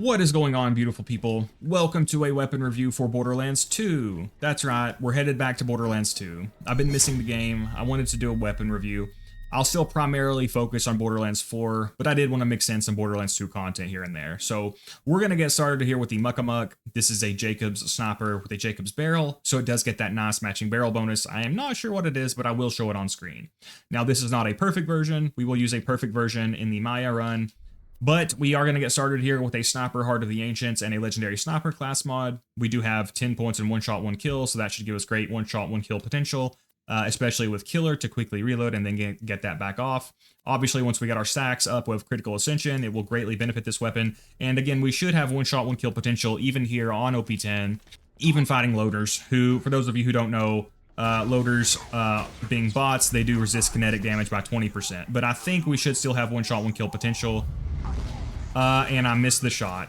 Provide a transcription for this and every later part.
What is going on, beautiful people? Welcome to a weapon review for Borderlands 2. That's right, we're headed back to Borderlands 2. I've been missing the game. I wanted to do a weapon review. I'll still primarily focus on Borderlands 4, but I did want to mix in some Borderlands 2 content here and there. So we're going to get started here with the Muckamuck. This is a Jakobs Sniper with a Jakobs barrel, so it does get that nice matching barrel bonus. I am not sure what it is, but I will show it on screen. Now, this is not a perfect version. We will use a perfect version in the Maya run. But we are going to get started here with a Sniper Heart of the Ancients and a Legendary Sniper class mod. We do have 10 points and one shot, one kill, so that should give us great one shot, one kill potential, especially with Killer to quickly reload and then get that back off. Obviously, once we get our stacks up with Critical Ascension, it will greatly benefit this weapon. And again, we should have one shot, one kill potential even here on OP10, even fighting loaders, who, for those of you who don't know, loaders being bots, they do resist kinetic damage by 20%. But I think we should still have one shot, one kill potential. And I missed the shot.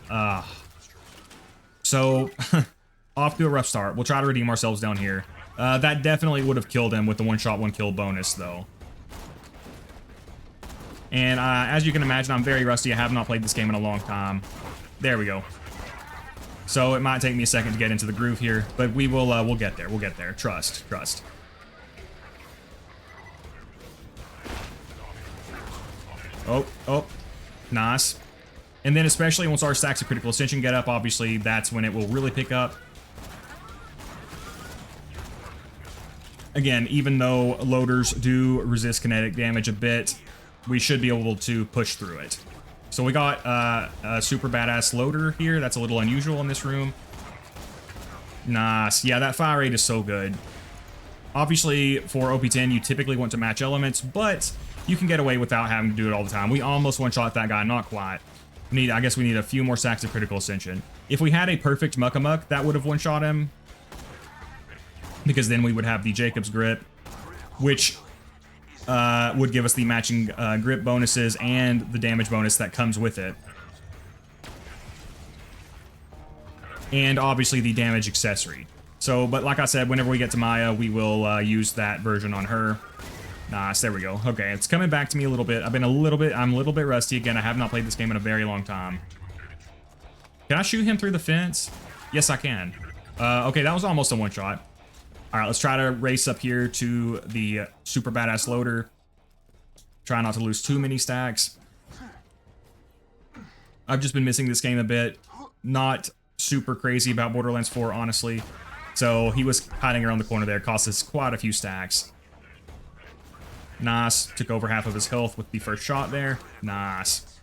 So, off to a rough start. We'll try to redeem ourselves down here. That definitely would have killed him with the one shot, one kill bonus, though. And as you can imagine, I'm very rusty. I have not played this game in a long time. There we go. So it might take me a second to get into the groove here, but we will. We'll get there. We'll get there. Trust. Trust. Oh, nice. And then especially once our stacks of Critical Ascension get up, obviously, that's when it will really pick up. Again, even though loaders do resist kinetic damage a bit, we should be able to push through it. So we got a super badass loader here. That's a little unusual in this room. Nice. Yeah, that fire rate is so good. Obviously, for OP10, you typically want to match elements, but you can get away without having to do it all the time. We almost one-shot that guy, not quite. I guess we need a few more stacks of Critical Ascension. If we had a perfect Muckamuck, that would have one-shot him, because then we would have the Jakobs grip, which would give us the matching grip bonuses and the damage bonus that comes with it. And obviously the damage accessory. So, but like I said, whenever we get to Maya, we will use that version on her. Nice, there we go. Okay, it's coming back to me a little bit. I'm a little bit rusty. Again, I have not played this game in a very long time. Can I shoot him through the fence? Yes, I can. Okay, that was almost a one-shot. All right, let's try to race up here to the super badass loader. Try not to lose too many stacks. I've just been missing this game a bit. Not super crazy about Borderlands 4, honestly. So he was hiding around the corner there. Cost us quite a few stacks. Nice. Took over half of his health with the first shot there. Nice.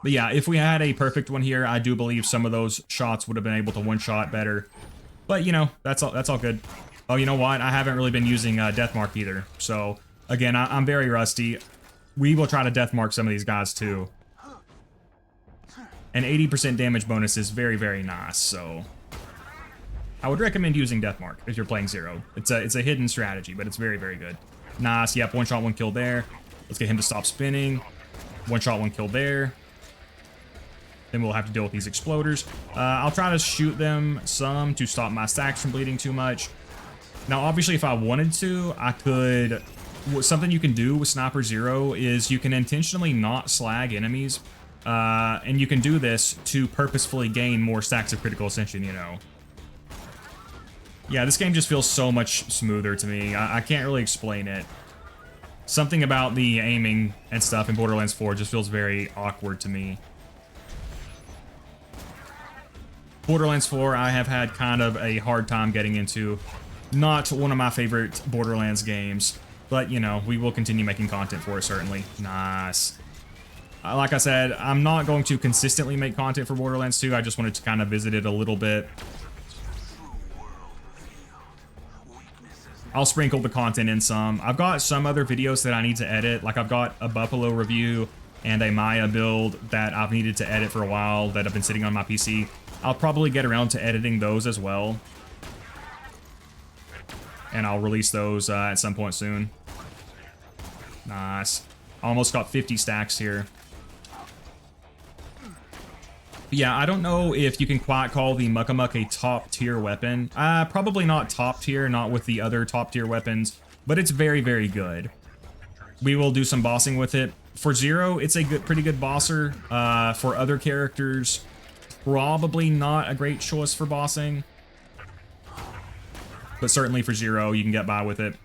But yeah, if we had a perfect one here, I do believe some of those shots would have been able to one-shot better. But, you know, that's all good. Oh, you know what? I haven't really been using Deathmark either. So, again, I'm very rusty. We will try to Deathmark some of these guys, too. An 80% damage bonus is very, very nice, so I would recommend using Deathmark if you're playing Zero. It's a hidden strategy, but it's very, very good. Nice. Yep, one shot, one kill there. Let's get him to stop spinning. One shot, one kill there. Then we'll have to deal with these exploders. I'll try to shoot them some to stop my stacks from bleeding too much. Now, obviously, if I wanted to, I could. Something you can do with Sniper Zero is you can intentionally not slag enemies. And you can do this to purposefully gain more stacks of Critical Ascension, you know. Yeah, this game just feels so much smoother to me. I can't really explain it. Something about the aiming and stuff in Borderlands 4 just feels very awkward to me. Borderlands 4, I have had kind of a hard time getting into. Not one of my favorite Borderlands games. But, you know, we will continue making content for it, certainly. Nice. Like I said, I'm not going to consistently make content for Borderlands 2. I just wanted to kind of visit it a little bit. I'll sprinkle the content in some. I've got some other videos that I need to edit. Like I've got a Buffalo review and a Maya build that I've needed to edit for a while that have been sitting on my PC. I'll probably get around to editing those as well. And I'll release those at some point soon. Nice. Almost got 50 stacks here. But yeah, I don't know if you can quite call the Muckamuck a top tier weapon. Probably not top tier, not with the other top tier weapons, but it's very, very good. We will do some bossing with it For Zero, it's a pretty good bosser. For other characters, probably not a great choice for bossing. But certainly for Zero, you can get by with it.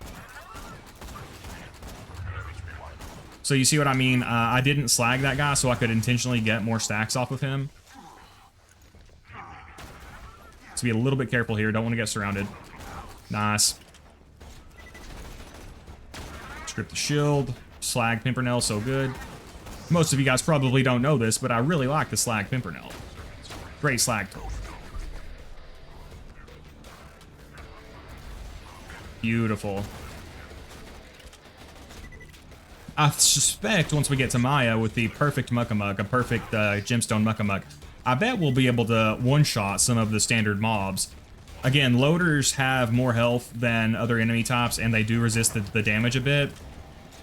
So you see what I mean? I didn't slag that guy so I could intentionally get more stacks off of him. So be a little bit careful here. Don't want to get surrounded. Nice. Strip the shield. Slag Pimpernel, so good. Most of you guys probably don't know this, but I really like the Slag Pimpernel. Great slag tool. Beautiful. I suspect once we get to Maya with the perfect Muckamuck, a perfect gemstone Muckamuck, I bet we'll be able to one-shot some of the standard mobs. Again, loaders have more health than other enemy types, and they do resist the damage a bit.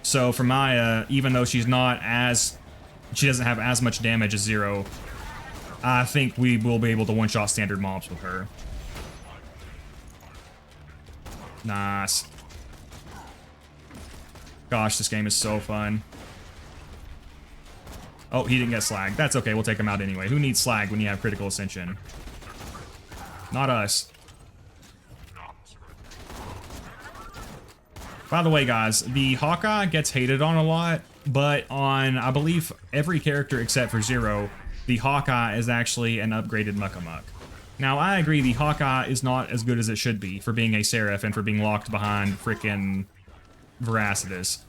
So for Maya, even though she's not as... she doesn't have as much damage as Zero, I think we will be able to one-shot standard mobs with her. Nice. Gosh, this game is so fun. Oh, he didn't get slag. That's okay, we'll take him out anyway. Who needs slag when you have critical ascension? Not us. By the way, guys, the Hawkeye gets hated on a lot, but on, I believe, every character except for Zero, the Hawkeye is actually an upgraded Muckamuck. Now, I agree the Hawkeye is not as good as it should be for being a Seraph and for being locked behind frickin' Veracitus,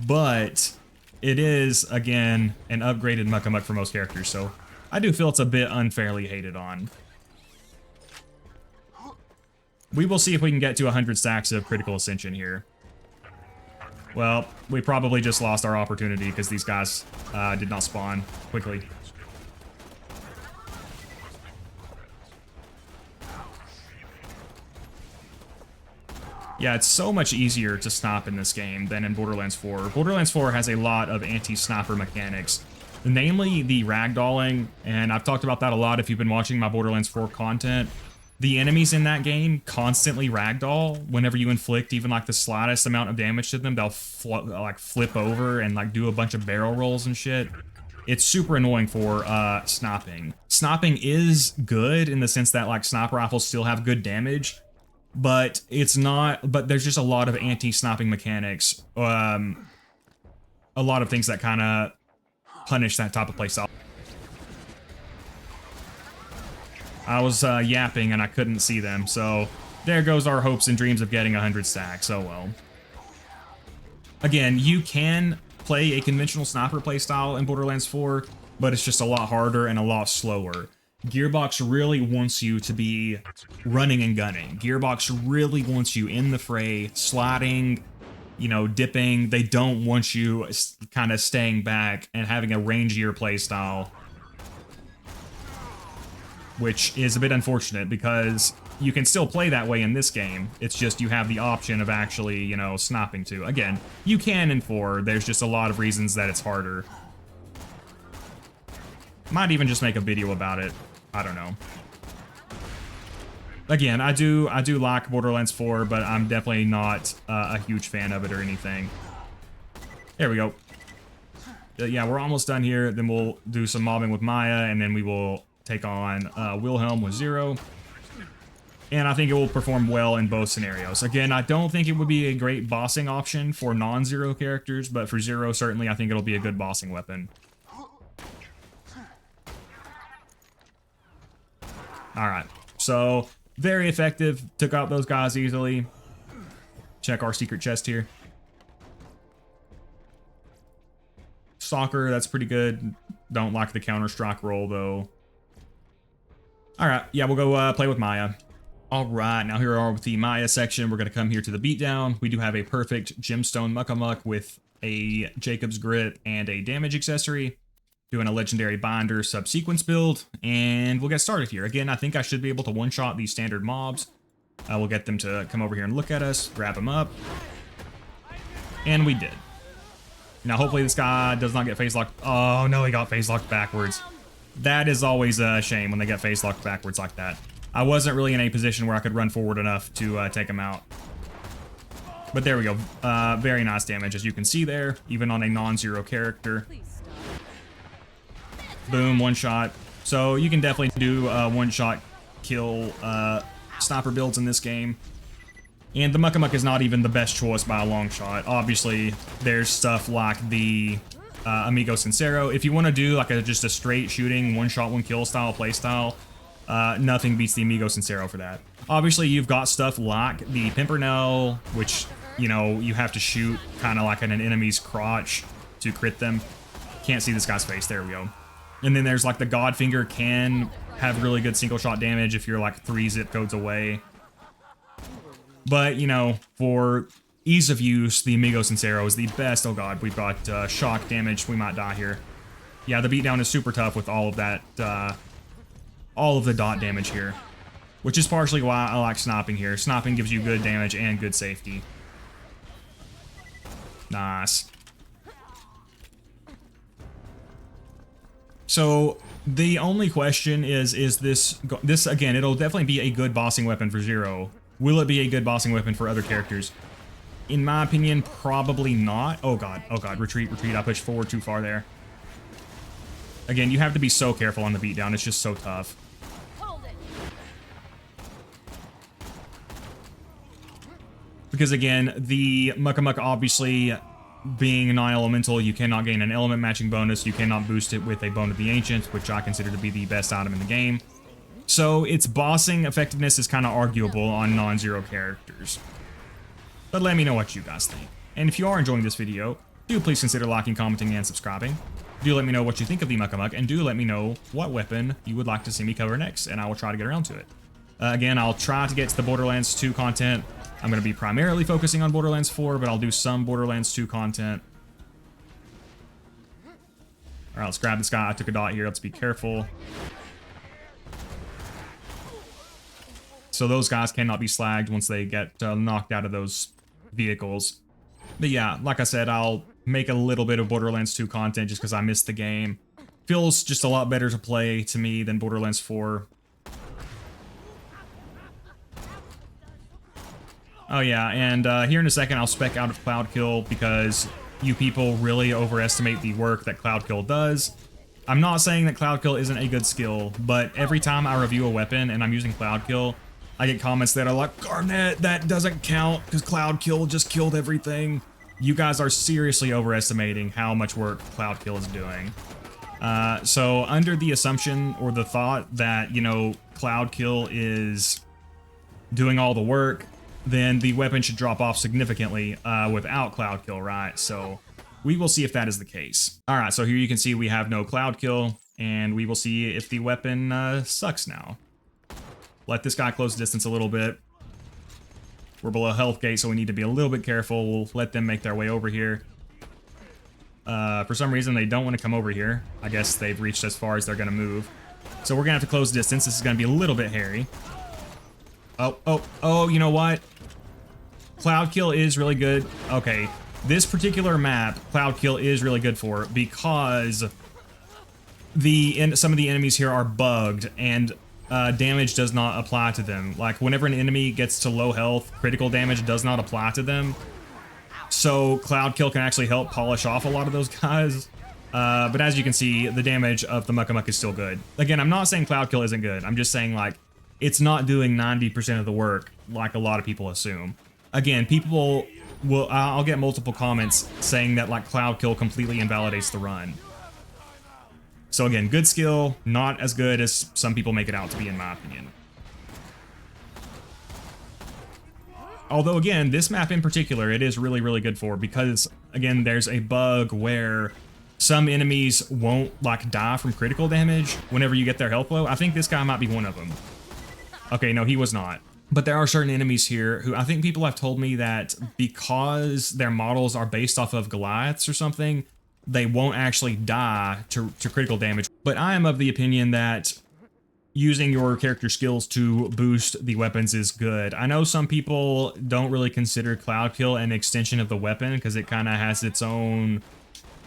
but it is, again, an upgraded Muckamuck for most characters, so I do feel it's a bit unfairly hated on. We will see if we can get to 100 stacks of critical ascension here. Well, we probably just lost our opportunity because these guys did not spawn quickly. Yeah, it's so much easier to snipe in this game than in Borderlands 4. Borderlands 4 has a lot of anti-sniper mechanics, namely the ragdolling, and I've talked about that a lot if you've been watching my Borderlands 4 content. The enemies in that game constantly ragdoll. Whenever you inflict even like the slightest amount of damage to them, they'll flip over and like do a bunch of barrel rolls and shit. It's super annoying for sniping. Sniping is good in the sense that like sniper rifles still have good damage, but it's not, but there's just a lot of anti-sniping mechanics. A lot of things that kind of punish that type of playstyle. I was yapping and I couldn't see them, so there goes our hopes and dreams of getting 100 stacks. Oh well. Again, you can play a conventional sniper playstyle in Borderlands 4, but it's just a lot harder and a lot slower. Gearbox really wants you to be running and gunning. Gearbox really wants you in the fray, sliding, you know, dipping. They don't want you kind of staying back and having a rangier playstyle, which is a bit unfortunate because you can still play that way in this game. It's just you have the option of actually, you know, sniping too. Again, you can in 4. There's just a lot of reasons that it's harder. Might even just make a video about it. I don't know. Again, I do like Borderlands 4, but I'm definitely not a huge fan of it or anything. There we go. Yeah, we're almost done here. Then we'll do some mobbing with Maya, and then we will take on Wilhelm with Zero. And I think it will perform well in both scenarios. Again, I don't think it would be a great bossing option for non-Zero characters, but for Zero, certainly I think it'll be a good bossing weapon. Alright, so very effective. Took out those guys easily. Check our secret chest here. Stalker, that's pretty good. Don't like the Counter-Strike roll, though. Alright, yeah, we'll go play with Maya. Alright, now here we are with the Maya section. We're going to come here to the beatdown. We do have a perfect gemstone Muckamuck with a Jakobs grit and a damage accessory. Doing a legendary binder subsequence build, and we'll get started here. Again, I think I should be able to one-shot these standard mobs. We'll get them to come over here and look at us, grab them up. And we did. Now, hopefully this guy does not get phase locked. Oh, no, he got phase locked backwards. That is always a shame when they get phase locked backwards like that. I wasn't really in a position where I could run forward enough to take him out. But there we go. Very nice damage, as you can see there, even on a non-zero character. Boom, one shot. So you can definitely do one-shot kill sniper builds in this game. And the Muckamuck is not even the best choice by a long shot. Obviously, there's stuff like the Amigo Sincero. If you want to do like just a straight shooting, one-shot, one-kill style play style, nothing beats the Amigo Sincero for that. Obviously, you've got stuff like the Pimpernel, which, you know, you have to shoot kind of like in an enemy's crotch to crit them. Can't see this guy's face. There we go. And then there's like the Godfinger can have really good single shot damage if you're like 3 zip codes away. But, you know, for ease of use, the Amigo Sincero is the best. Oh god, we've got shock damage. We might die here. Yeah, the beatdown is super tough with all of that, all of the dot damage here. Which is partially why I like sniping here. Sniping gives you good damage and good safety. Nice. So, the only question is this again, it'll definitely be a good bossing weapon for Zero. Will it be a good bossing weapon for other characters? In my opinion, probably not. Oh god, retreat, I pushed forward too far there. Again, you have to be so careful on the beatdown, it's just so tough. Because again, the Muckamuck obviously being non-elemental, you cannot gain an element matching bonus, you cannot boost it with a Bone of the Ancient, which I consider to be the best item in the game. So its bossing effectiveness is kind of arguable on non-zero characters. But let me know what you guys think. And if you are enjoying this video, do please consider liking, commenting, and subscribing. Do let me know what you think of the Muckamuck, and do let me know what weapon you would like to see me cover next, and I will try to get around to it. Again, I'll try to get to the Borderlands 2 content. I'm going to be primarily focusing on Borderlands 4, but I'll do some Borderlands 2 content. Alright, let's grab this guy. I took a dot here. Let's be careful. So those guys cannot be slagged once they get knocked out of those vehicles. But yeah, like I said, I'll make a little bit of Borderlands 2 content just because I missed the game. Feels just a lot better to play to me than Borderlands 4. Oh yeah, and here in a second I'll spec out of Cloud Kill because you people really overestimate the work that Cloud Kill does. I'm not saying that Cloud Kill isn't a good skill, but every time I review a weapon and I'm using Cloud Kill, I get comments that are like, Garnet, that doesn't count because Cloud Kill just killed everything. You guys are seriously overestimating how much work Cloud Kill is doing. So under the assumption or the thought that, you know, Cloud Kill is doing all the work, then the weapon should drop off significantly without Cloud Kill, right? So we will see if that is the case. All right, so here you can see we have no Cloud Kill, and we will see if the weapon sucks now. Let this guy close distance a little bit. We're below health gate, so we need to be a little bit careful. We'll let them make their way over here. For some reason, they don't want to come over here. I guess they've reached as far as they're going to move. So we're going to have to close distance. This is going to be a little bit hairy. Oh, you know what? Cloud Kill is really good. Okay, this particular map, Cloud Kill is really good for because some of the enemies here are bugged and damage does not apply to them. Like, whenever an enemy gets to low health, critical damage does not apply to them. So Cloud Kill can actually help polish off a lot of those guys. But as you can see, the damage of the Muckamuck is still good. Again, I'm not saying Cloud Kill isn't good. I'm just saying, like, it's not doing 90% of the work like a lot of people assume. Again, people will, I'll get multiple comments saying that, like, Cloud Kill completely invalidates the run. So again, good skill, not as good as some people make it out to be, in my opinion. Although again, this map in particular, it is really, really good for, because again, there's a bug where some enemies won't, like, die from critical damage whenever you get their health low. I think this guy might be one of them. Okay, no, he was not. But there are certain enemies here who I think people have told me that because their models are based off of Goliaths or something, they won't actually die to critical damage. But I am of the opinion that using your character skills to boost the weapons is good. I know some people don't really consider Cloud Kill an extension of the weapon because it kind of has its own,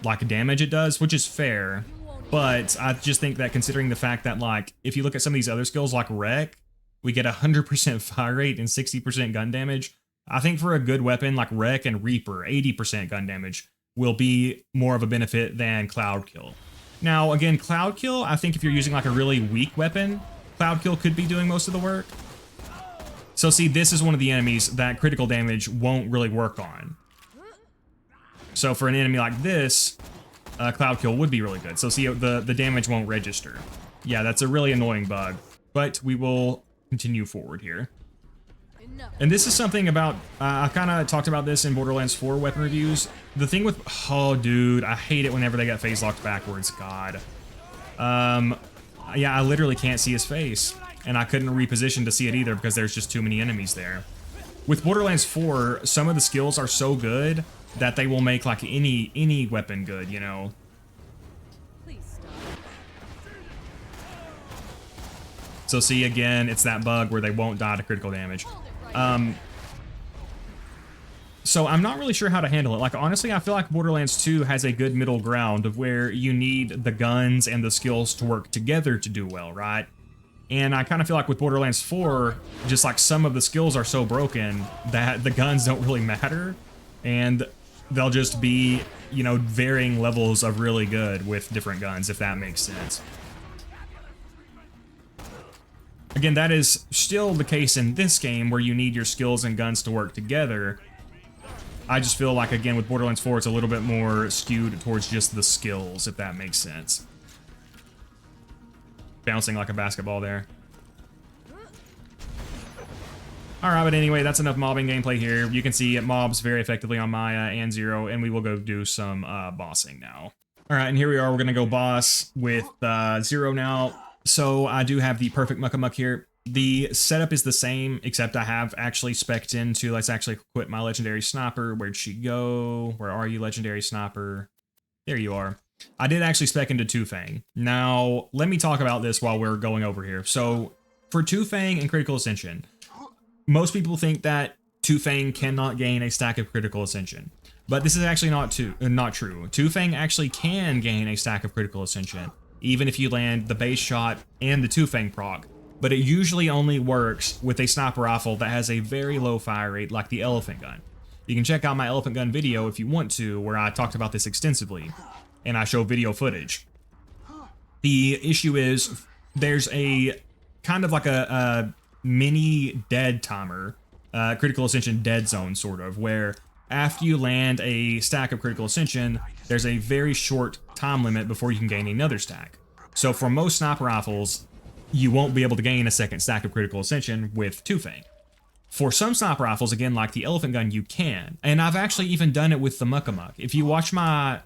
like, damage it does, which is fair. But I just think that considering the fact that, like, if you look at some of these other skills like Wreck, we get 100% fire rate and 60% gun damage. I think for a good weapon like Wreck and Reaper, 80% gun damage will be more of a benefit than Cloud Kill. Now, again, Cloud Kill, I think if you're using like a really weak weapon, Cloud Kill could be doing most of the work. So see, this is one of the enemies that critical damage won't really work on. So for an enemy like this, Cloud Kill would be really good. So see, the damage won't register. Yeah, that's a really annoying bug, but we will continue forward here. And this is something about, I kind of talked about this in Borderlands 4 weapon reviews. The thing with, oh dude, I hate it whenever they get phase locked backwards, God. Yeah, I literally can't see his face. And I couldn't reposition to see it either because there's just too many enemies there. With Borderlands 4, some of the skills are so good that they will make like any weapon good, you know. So see, again, it's that bug where they won't die to critical damage. So I'm not really sure how to handle it. Like, honestly, I feel like Borderlands 2 has a good middle ground of where you need the guns and the skills to work together to do well, right? And I kind of feel like with Borderlands 4, just like some of the skills are so broken that the guns don't really matter. And they'll just be, you know, varying levels of really good with different guns, if that makes sense. Again, that is still the case in this game where you need your skills and guns to work together. I just feel like, again, with Borderlands 4, it's a little bit more skewed towards just the skills, if that makes sense. Bouncing like a basketball there. Alright, but anyway, that's enough mobbing gameplay here. You can see it mobs very effectively on Maya and Zero, and we will go do some bossing now. Alright, and here we are. We're going to go boss with Zero now. So I do have the perfect Muckamuck here. The setup is the same, except I have actually spec'd into, let's actually equip my legendary sniper. Where'd she go? Where are you, legendary sniper? There you are. I did actually spec into Two Fang. Now, let me talk about this while we're going over here. So for Two Fang and Critical Ascension, most people think that Two Fang cannot gain a stack of Critical Ascension. But this is actually not true. Two Fang actually can gain a stack of Critical Ascension, even if you land the base shot and the Two Fang proc. But it usually only works with a sniper rifle that has a very low fire rate, like the elephant gun. You can check out my elephant gun video if you want to, where I talked about this extensively, and I show video footage. The issue is there's a kind of like a mini dead timer, Critical Ascension dead zone sort of, where after you land a stack of Critical Ascension, there's a very short time limit before you can gain another stack. So for most sniper rifles, you won't be able to gain a second stack of Critical Ascension with Two Fang. For some sniper rifles, again, like the elephant gun, you can. And I've actually even done it with the Muckamuck. If you watch my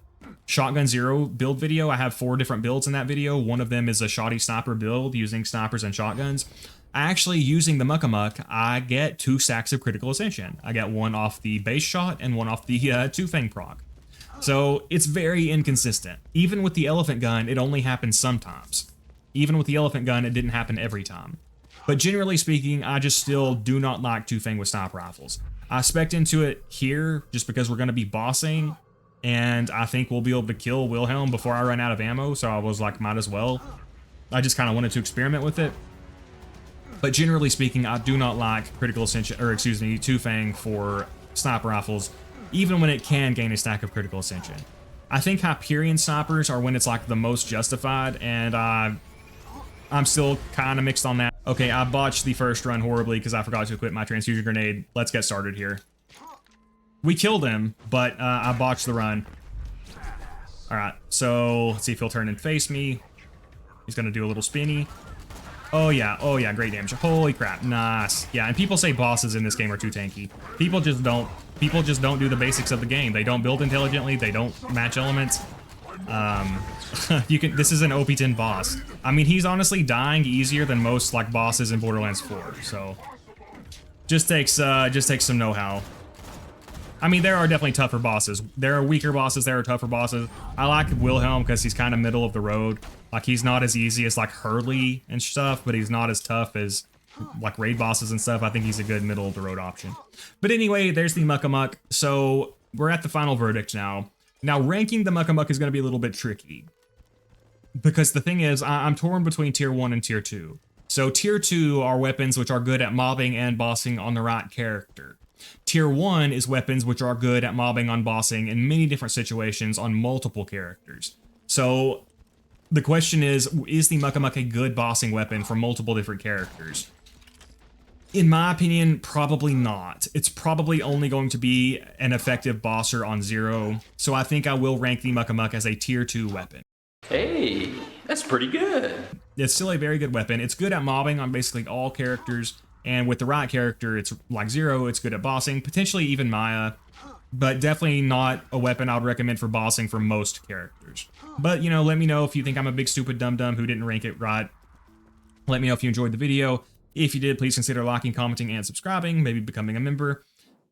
Shotgun Zero build video, I have 4 different builds in that video. One of them is a shoddy sniper build using snipers and shotguns. Actually, using the Muckamuck, I get 2 stacks of Critical Ascension. I get one off the base shot and one off the Two Fang proc. So it's very inconsistent. Even with the elephant gun, it only happens sometimes. Even with the elephant gun, it didn't happen every time. But generally speaking, I just still do not like Two Fang with sniper rifles. I spec'd into it here just because we're going to be bossing, and I think we'll be able to kill Wilhelm before I run out of ammo, so I was like, might as well. I just kind of wanted to experiment with it. But generally speaking, I do not like Critical Ascension, or excuse me, Two Fang for sniper rifles, even when it can gain a stack of Critical Ascension. I think Hyperion snipers are when it's like the most justified, and I'm still kind of mixed on that. Okay, I botched the first run horribly because I forgot to equip my transfusion grenade. Let's get started here. We killed him, but I botched the run. All right, so let's see if he'll turn and face me. He's gonna do a little spinny. Oh yeah, great damage. Holy crap, nice. Yeah, and people say bosses in this game are too tanky. People just don't do the basics of the game. They don't build intelligently, they don't match elements. This is an OP10 boss. I mean, he's honestly dying easier than most like bosses in Borderlands 4, so just takes some know-how. I mean, there are definitely tougher bosses. There are weaker bosses, there are tougher bosses. I like Wilhelm because he's kind of middle of the road. Like, he's not as easy as like Hurley and stuff, but he's not as tough as like raid bosses and stuff. I think he's a good middle of the road option. But anyway, there's the Muckamuck. So we're at the final verdict now. Now, ranking the Muckamuck is going to be a little bit tricky. Because the thing is, I'm torn between Tier 1 and Tier 2. So Tier 2 are weapons which are good at mobbing and bossing on the right character. Tier 1 is weapons which are good at mobbing on bossing in many different situations on multiple characters. So the question is the Muckamuck a good bossing weapon for multiple different characters? In my opinion, probably not. It's probably only going to be an effective bosser on 0, so I think I will rank the Muckamuck as a tier 2 weapon. Hey, that's pretty good. It's still a very good weapon. It's good at mobbing on basically all characters, and with the right character, it's like 0, it's good at bossing, potentially even Maya, but definitely not a weapon I would recommend for bossing for most characters. But, you know, let me know if you think I'm a big stupid dum-dum who didn't rank it right. Let me know if you enjoyed the video. If you did, please consider liking, commenting, and subscribing, maybe becoming a member.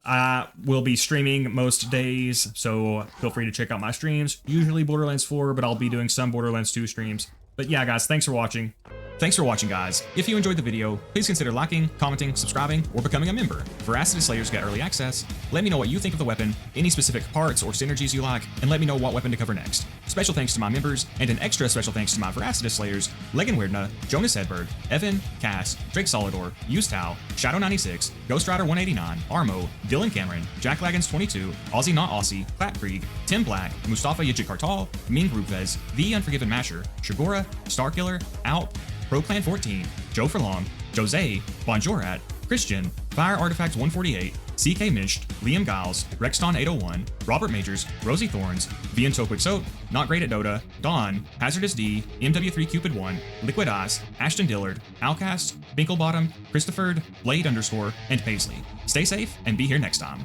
I will be streaming most days, so feel free to check out my streams. Usually Borderlands 4, but I'll be doing some Borderlands 2 streams. But yeah, guys, thanks for watching. Thanks for watching, guys. If you enjoyed the video, please consider liking, commenting, subscribing, or becoming a member. Veracity Slayers get early access. Let me know what you think of the weapon, any specific parts or synergies you like, and let me know what weapon to cover next. Special thanks to my members, and an extra special thanks to my Veracity Slayers, Legan Weirdna, Jonas Hedberg, Evan, Cass, Drake Solidor, Ustal, Shadow96, Ghost Rider 189, Armo, Dylan Cameron, Jack Lagans 22, Aussie Not Aussie, Clap Krieg, Tim Black, Mustafa Yajik Kartal, Ming Rupvez, The Unforgiven Masher, Shagora, Starkiller, Out, ProClan 14, Joe Furlong, Jose, Bonjorat, Christian, Fire Artifact 148, CK Misht, Liam Giles, Rexton 801, Robert Majors, Rosie Thorns, Vian Tokwixote, Not Great at Dota, Dawn, Hazardous D, MW3 Cupid 1, Liquid Ice, Ashton Dillard, Outcast, Binklebottom, Christopher, Blade _ and Paisley. Stay safe and be here next time.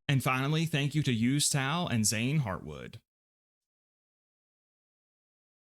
And finally, thank you to Ustal and Zane Hartwood.